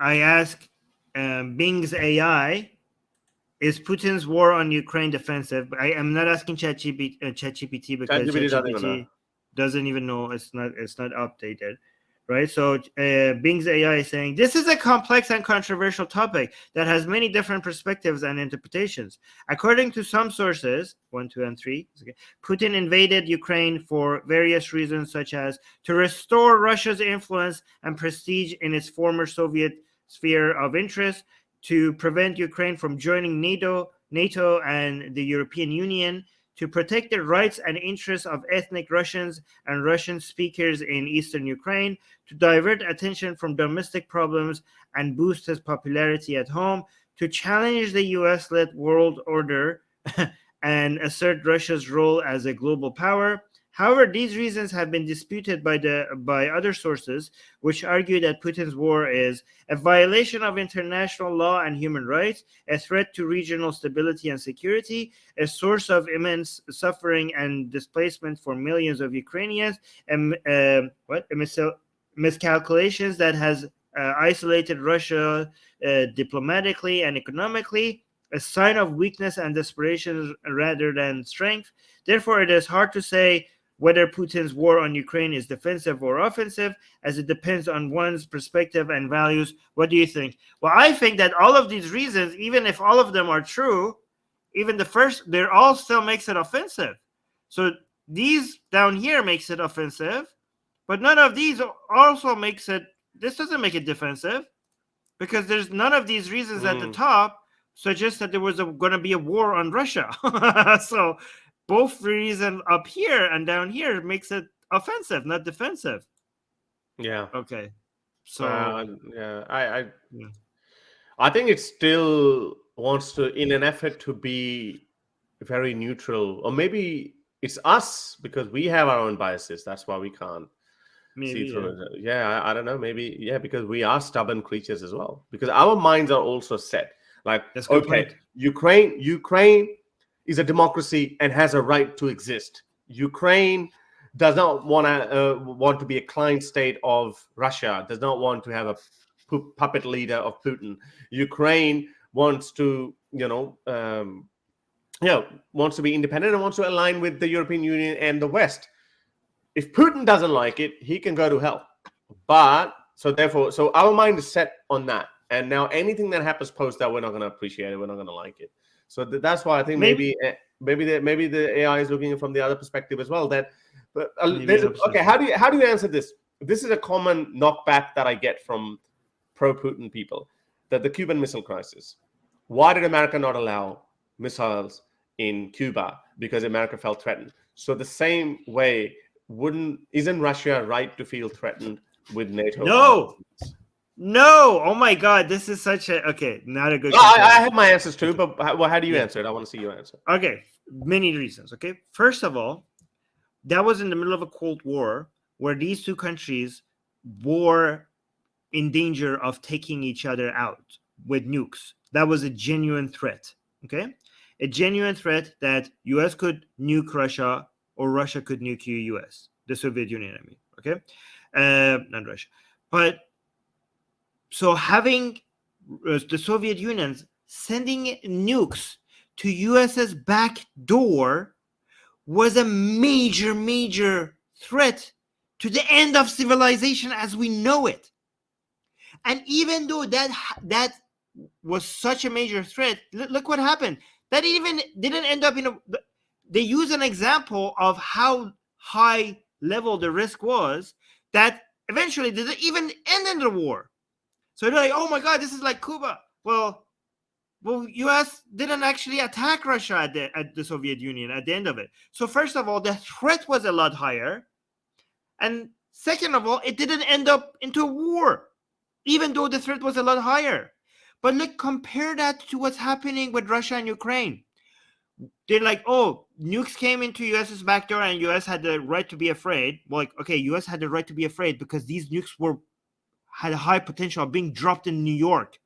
I ask Bing's AI, is Putin's war on Ukraine defensive? I am not asking ChatGPT because ChatGPT doesn't even know. It's not updated, right? So Bing's AI is saying this is a complex and controversial topic that has many different perspectives and interpretations. According to some sources, 1, 2, and 3, Putin invaded Ukraine for various reasons, such as to restore Russia's influence and prestige in its former Soviet sphere of interest, to prevent Ukraine from joining NATO and the European Union, to protect the rights and interests of ethnic Russians and Russian speakers in eastern Ukraine, to divert attention from domestic problems and boost his popularity at home, to challenge the US-led world order and assert Russia's role as a global power. However, these reasons have been disputed by other sources, which argue that Putin's war is a violation of international law and human rights, a threat to regional stability and security, a source of immense suffering and displacement for millions of Ukrainians, and miscalculations that has isolated Russia diplomatically and economically, a sign of weakness and desperation rather than strength. Therefore, it is hard to say whether Putin's war on Ukraine is defensive or offensive, as it depends on one's perspective and values. What do you think? Well, I think that all of these reasons, even if all of them are true, even the first, they're all still makes it offensive. So these down here makes it offensive, but none of these also makes it, this doesn't make it defensive, because there's none of these reasons at the top suggest that there was going to be a war on Russia. So both reasons up here and down here makes it offensive, not defensive. Yeah. Okay. So I think it still wants to, in an effort to be very neutral, or maybe it's us because we have our own biases. That's why we can't see through it. Yeah, I don't know. Maybe because we are stubborn creatures as well. Because our minds are also set. Like, okay, Ukraine is a democracy and has a right to exist. Ukraine does not want to be a client state of Russia, does not want to have a puppet leader of Putin. Ukraine wants to, wants to be independent and wants to align with the European Union and the West. If Putin doesn't like it, he can go to hell. But so our mind is set on that. And now anything that happens post that, we're not going to appreciate it. We're not going to like it. So that's why I think maybe the AI is looking from the other perspective as well. How do you answer this? This is a common knockback that I get from pro-Putin people, that the Cuban Missile Crisis. Why did America not allow missiles in Cuba? Because America felt threatened. So the same way, isn't Russia right to feel threatened with NATO? No. Oh my God, this is such not a good. I have my answers too, but how do you answer it? I want to see your answer. Okay, many reasons. Okay, first of all, that was in the middle of a Cold War where these two countries were in danger of taking each other out with nukes. That was a genuine threat. Okay, a genuine threat that U.S. could nuke Russia or Russia could nuke U.S. the Soviet Union. I mean, okay, not Russia, but. So having the Soviet Union sending nukes to US's back door was a major, major threat to the end of civilization as we know it. And even though that was such a major threat, look what happened. That even didn't end up they use an example of how high level the risk was that eventually didn't even end in the war. So they're like, oh my God, this is like Cuba. Well, U.S. didn't actually attack Russia at the Soviet Union at the end of it. So first of all, the threat was a lot higher. And second of all, it didn't end up into a war, even though the threat was a lot higher. But look, compare that to what's happening with Russia and Ukraine. They're like, oh, nukes came into U.S.'s back door and U.S. had the right to be afraid. Well, U.S. had the right to be afraid because these nukes had a high potential of being dropped in New York.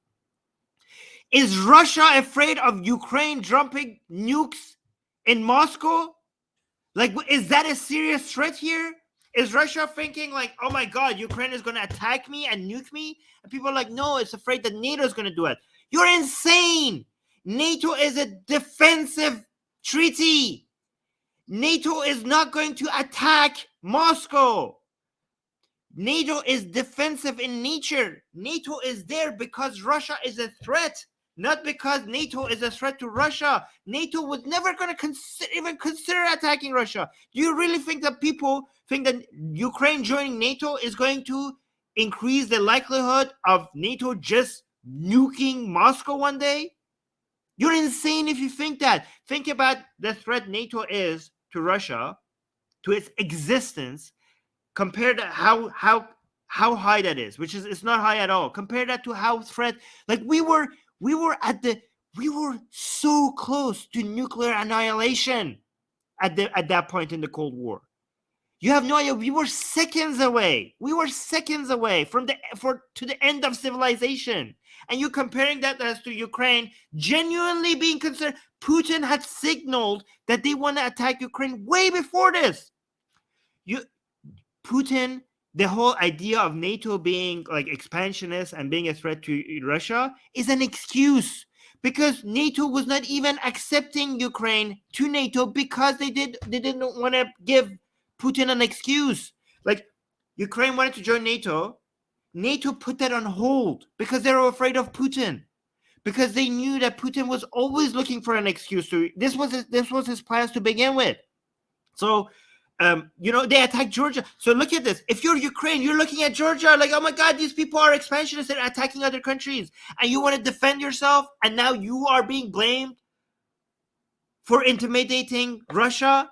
Is Russia afraid of Ukraine dropping nukes in Moscow? Like, is that a serious threat here? Is Russia thinking like, oh my God, Ukraine is going to attack me and nuke me? And people are like, no, it's afraid that NATO is going to do it. You're insane. NATO is a defensive treaty. NATO is not going to attack Moscow. NATO is defensive in nature. NATO is there because Russia is a threat, not because NATO is a threat to Russia. NATO was never going to even consider attacking Russia. Do you really think that people think that Ukraine joining NATO is going to increase the likelihood of NATO just nuking Moscow one day? You're insane if you think that. Think about the threat NATO is to Russia, to its existence, compared to how high that is, which is it's not high at all. Compare that to how threat, like we were so close to nuclear annihilation at that point in the Cold War. You have no idea. We were seconds away. We were seconds away from to the end of civilization. And you're comparing that as to Ukraine genuinely being concerned. Putin had signaled that they want to attack Ukraine way before this. Putin, the whole idea of NATO being like expansionist and being a threat to Russia is an excuse, because NATO was not even accepting Ukraine to NATO because they didn't want to give Putin an excuse. Like Ukraine wanted to join NATO. NATO put that on hold because they were afraid of Putin, because they knew that Putin was always looking for an excuse to. This was his plans to begin with. So, they attacked Georgia. So look at this. If you're Ukraine, you're looking at Georgia like, oh my God, these people are expansionists. They're attacking other countries, and you want to defend yourself, and now you are being blamed for intimidating Russia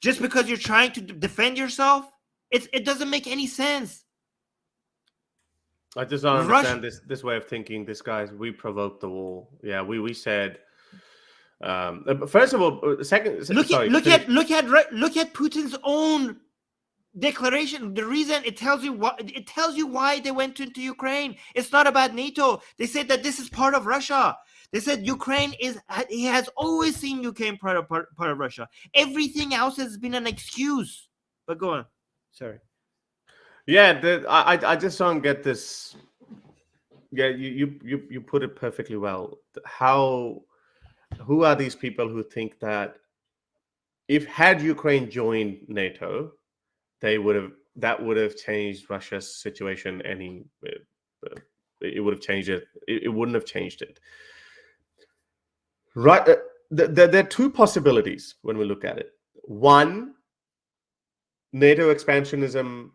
just because you're trying to defend yourself. It doesn't make any sense. I just don't understand this way of thinking. This guys, we provoked the war. Yeah, we said. First of all, second. Look at Putin's own declaration. The reason it tells you why they went into Ukraine. It's not about NATO. They said that this is part of Russia. They said Ukraine he has always seen Ukraine part of Russia. Everything else has been an excuse. But go on. Sorry. Yeah, I just don't get this. Yeah, you put it perfectly well. Who are these people who think that had Ukraine joined NATO, that would have changed Russia's situation it would have changed it. It wouldn't have changed it. Right. There are two possibilities when we look at it. One, NATO expansionism,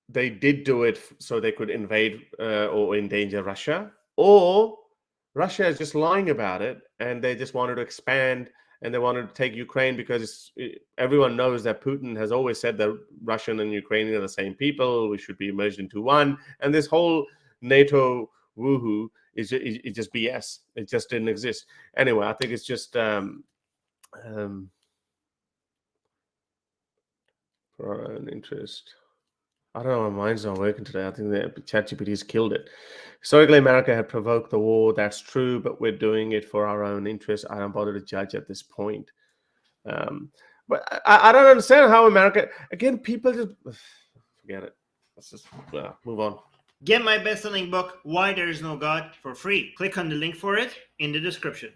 they did do it so they could invade or endanger Russia, or Russia is just lying about it and they just wanted to expand and they wanted to take Ukraine because everyone knows that Putin has always said that Russian and Ukrainian are the same people. We should be merged into one. And this whole NATO woohoo is just BS. It just didn't exist. Anyway, I think it's just for our own interest. I don't know, my mind's not working today. I think that ChatGPT's killed it. Historically, America had provoked the war. That's true, but we're doing it for our own interest. I don't bother to judge at this point. But I don't understand how America, again, people just forget it. Let's just move on. Get my best-selling book, Why There Is No God, for free. Click on the link for it in the description.